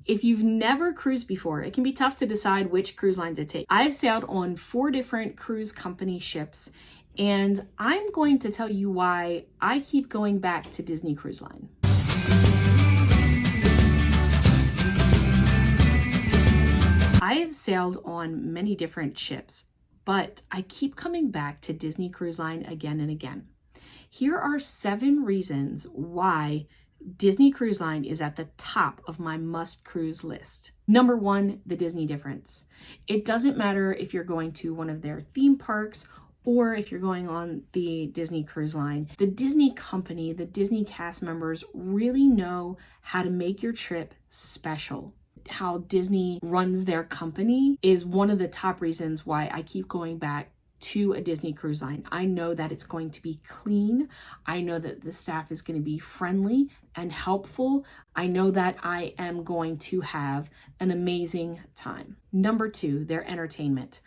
If you've never cruised before, it can be tough to decide which cruise line to take. I've sailed on 4 different cruise company ships, and I'm going to tell you why I keep going back to Disney Cruise Line. I have sailed on many different ships, but I keep coming back to Disney Cruise Line again and again. Here are 7 reasons why Disney Cruise Line is at the top of my must cruise list. Number 1, the Disney difference. It doesn't matter if you're going to one of their theme parks or if you're going on the Disney Cruise Line. The Disney company, the Disney cast members really know how to make your trip special. How Disney runs their company is one of the top reasons why I keep going back to a Disney Cruise Line. I know that it's going to be clean. I know that the staff is going to be friendly and helpful. I know that I am going to have an amazing time. Number 2, their entertainment.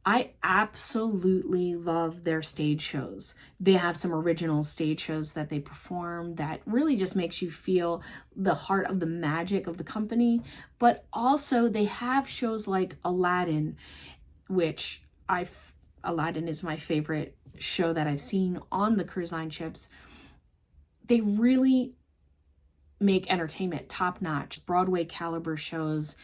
I absolutely love their stage shows. They have some original stage shows that they perform that really just makes you feel the heart of the magic of the company. But also they have shows like Aladdin, which Aladdin is my favorite show that I've seen on the cruise line ships. They really make entertainment top notch, Broadway caliber shows.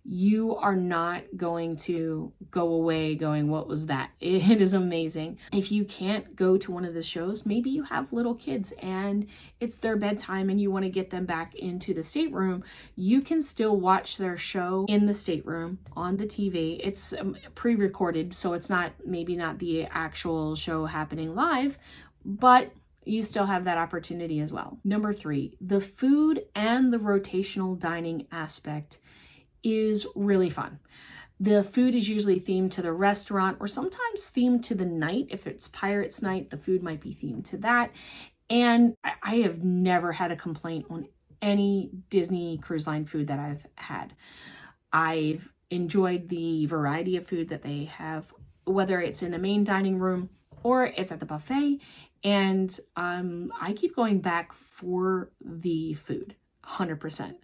You are not going to go away going, what was that? It is amazing. If you can't go to one of the shows, maybe you have little kids and it's their bedtime and you want to get them back into the stateroom, you can still watch their show in the stateroom on the TV. It's pre-recorded, so it's maybe not the actual show happening live, but you still have that opportunity as well. Number 3, the food and the rotational dining aspect is really fun. The food is usually themed to the restaurant or sometimes themed to the night. If it's Pirates Night, the food might be themed to that. And I have never had a complaint on any Disney Cruise Line food that I've had. I've enjoyed the variety of food that they have, whether it's in the main dining room or it's at the buffet. And I keep going back for the food, 100%.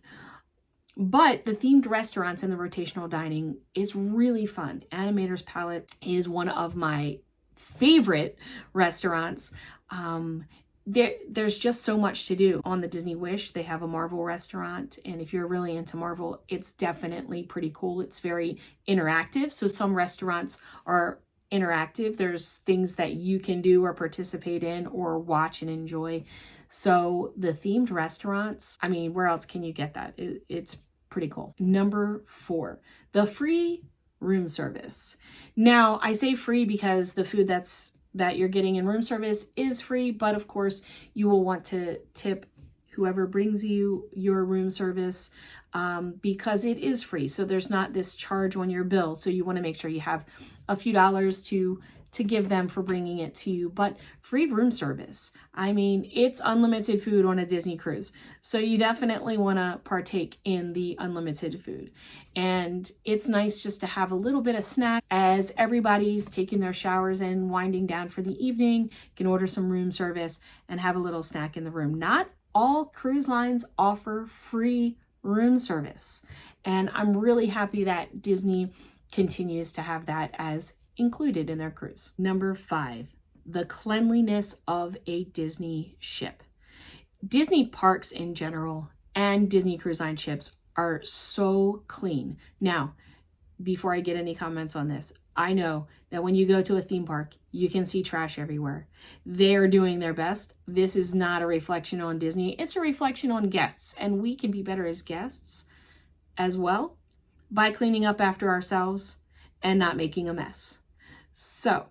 But the themed restaurants and the rotational dining is really fun. Animator's Palette is one of my favorite restaurants. There's just so much to do. On the Disney Wish, they have a Marvel restaurant. And if you're really into Marvel, it's definitely pretty cool. It's very interactive. So some restaurants are interactive. There's things that you can do or participate in or watch and enjoy. So the themed restaurants, I mean, where else can you get that? It's pretty cool. Number 4, the free room service. Now, I say free because the food that you're getting in room service is free, but of course you will want to tip whoever brings you your room service because it is free. So there's not this charge on your bill. So you want to make sure you have a few dollars to give them for bringing it to you. But free room service, I mean, it's unlimited food on a Disney cruise. So you definitely want to partake in the unlimited food. And it's nice just to have a little bit of snack as everybody's taking their showers and winding down for the evening. You can order some room service and have a little snack in the room. Not all cruise lines offer free room service. And I'm really happy that Disney continues to have that as included in their cruise. Number 5, the cleanliness of a Disney ship. Disney parks in general and Disney Cruise Line ships are so clean. Now, before I get any comments on this, I know that when you go to a theme park, you can see trash everywhere. They're doing their best. This is not a reflection on Disney. It's a reflection on guests, and we can be better as guests as well by cleaning up after ourselves and not making a mess. So,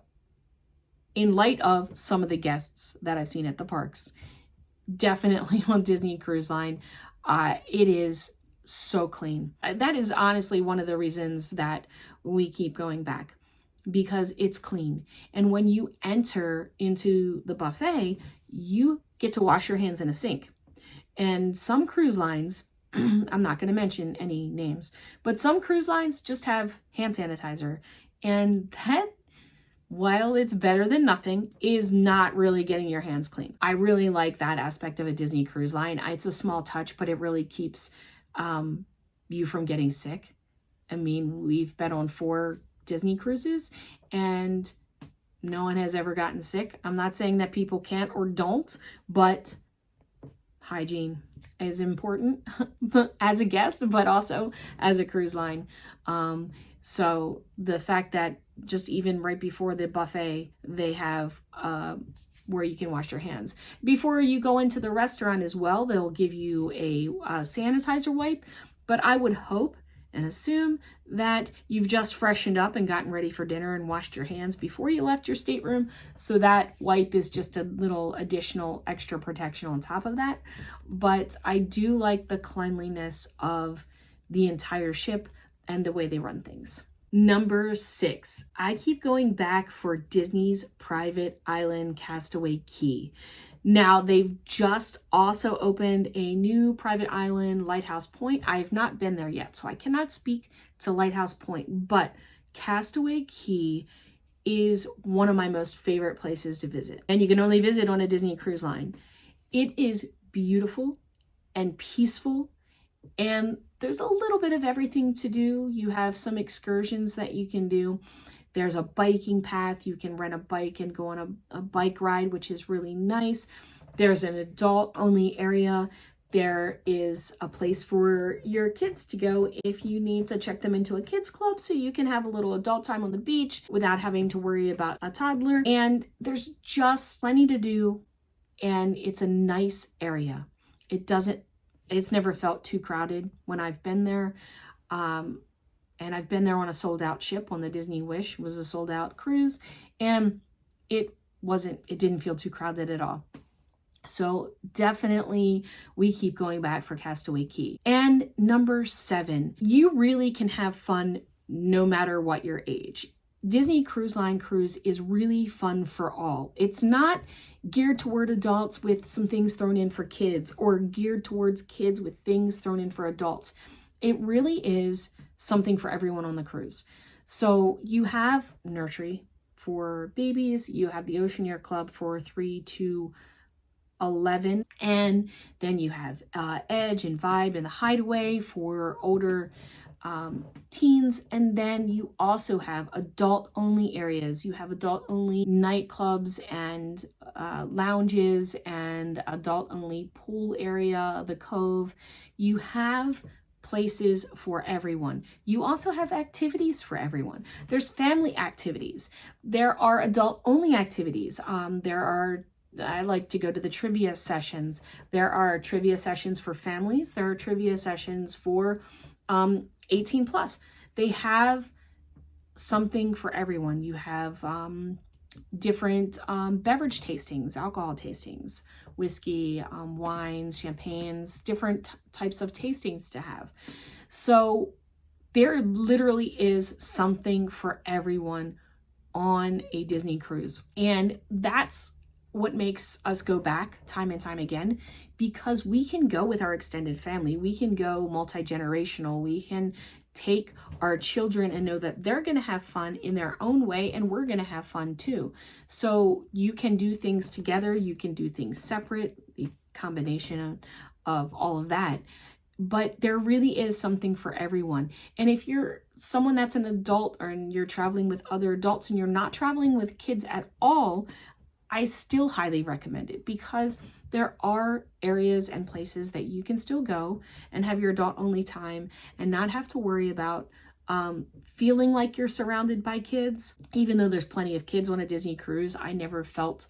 in light of some of the guests that I've seen at the parks, definitely on Disney Cruise Line, it is so clean. That is honestly one of the reasons that we keep going back, because it's clean. And when you enter into the buffet, you get to wash your hands in a sink. And some cruise lines, I'm not going to mention any names, but some cruise lines just have hand sanitizer. And that, while it's better than nothing, is not really getting your hands clean. I really like that aspect of a Disney Cruise Line. It's a small touch, but it really keeps you from getting sick. I mean, we've been on 4 Disney cruises and no one has ever gotten sick. I'm not saying that people can't or don't, but hygiene is important as a guest, but also as a cruise line. So the fact that just even right before the buffet, they have where you can wash your hands. Before you go into the restaurant as well, they'll give you a sanitizer wipe, but I would hope and assume that you've just freshened up and gotten ready for dinner and washed your hands before you left your stateroom. So that wipe is just a little additional extra protection on top of that. But I do like the cleanliness of the entire ship and the way they run things. Number 6, I keep going back for Disney's private island Castaway Key. Now, they've just also opened a new private island, Lighthouse Point. I have not been there yet, so I cannot speak to Lighthouse Point, but Castaway Key is one of my most favorite places to visit. And you can only visit on a Disney Cruise Line. It is beautiful and peaceful, and there's a little bit of everything to do. You have some excursions that you can do. There's a biking path. You can rent a bike and go on a bike ride, which is really nice. There's an adult-only area. There is a place for your kids to go if you need to check them into a kids club so you can have a little adult time on the beach without having to worry about a toddler. And there's just plenty to do, and it's a nice area. It's never felt too crowded when I've been there. And I've been there on a sold-out ship. On the Disney Wish was a sold-out cruise, and it didn't feel too crowded at all. So definitely we keep going back for Castaway Key. And number 7, you really can have fun no matter what your age. Disney Cruise Line cruise is really fun for all. It's not geared toward adults with some things thrown in for kids, or geared towards kids with things thrown in for adults. It really is something for everyone on the cruise. So you have nursery for babies, you have the Oceaneer Club for 3 to 11, and then you have Edge and Vibe and the Hideaway for older teens, and then you also have adult-only areas. You have adult-only nightclubs and lounges and adult-only pool area, the Cove. You have places for everyone. You also have activities for everyone. There's family activities. There are adult-only activities. I like to go to the trivia sessions. There are trivia sessions for families. There are trivia sessions for 18 plus. They have something for everyone. You have different beverage tastings, alcohol tastings, whiskey, wines, champagnes, different types of tastings to have. So there literally is something for everyone on a Disney cruise. And that's what makes us go back time and time again, because we can go with our extended family. We can go multi-generational. We can take our children and know that they're going to have fun in their own way, and we're going to have fun too. So you can do things together. You can do things separate, the combination of all of that. But there really is something for everyone. And if you're someone that's an adult, or you're traveling with other adults and you're not traveling with kids at all, I still highly recommend it, because there are areas and places that you can still go and have your adult only time and not have to worry about feeling like you're surrounded by kids. Even though there's plenty of kids on a Disney cruise, I never felt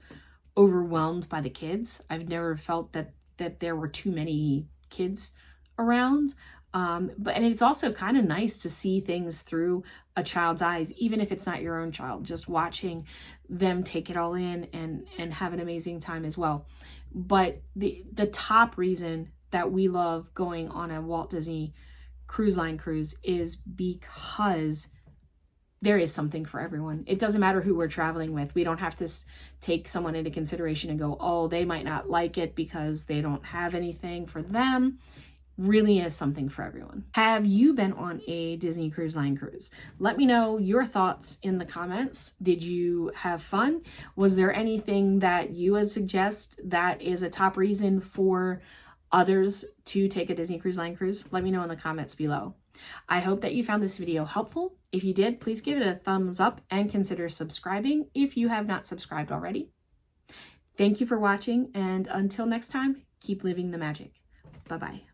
overwhelmed by the kids. I've never felt that there were too many kids around. And it's also kind of nice to see things through a child's eyes, even if it's not your own child, just watching them take it all in and have an amazing time as well. But the top reason that we love going on a Walt Disney Cruise Line cruise is because there is something for everyone. It doesn't matter who we're traveling with. We don't have to take someone into consideration and go, oh, they might not like it because they don't have anything for them. Really is something for everyone. Have you been on a Disney Cruise Line cruise? Let me know your thoughts in the comments. Did you have fun? Was there anything that you would suggest that is a top reason for others to take a Disney Cruise Line cruise? Let me know in the comments below. I hope that you found this video helpful. If you did, please give it a thumbs up and consider subscribing if you have not subscribed already. Thank you for watching, and until next time, keep living the magic. Bye-bye.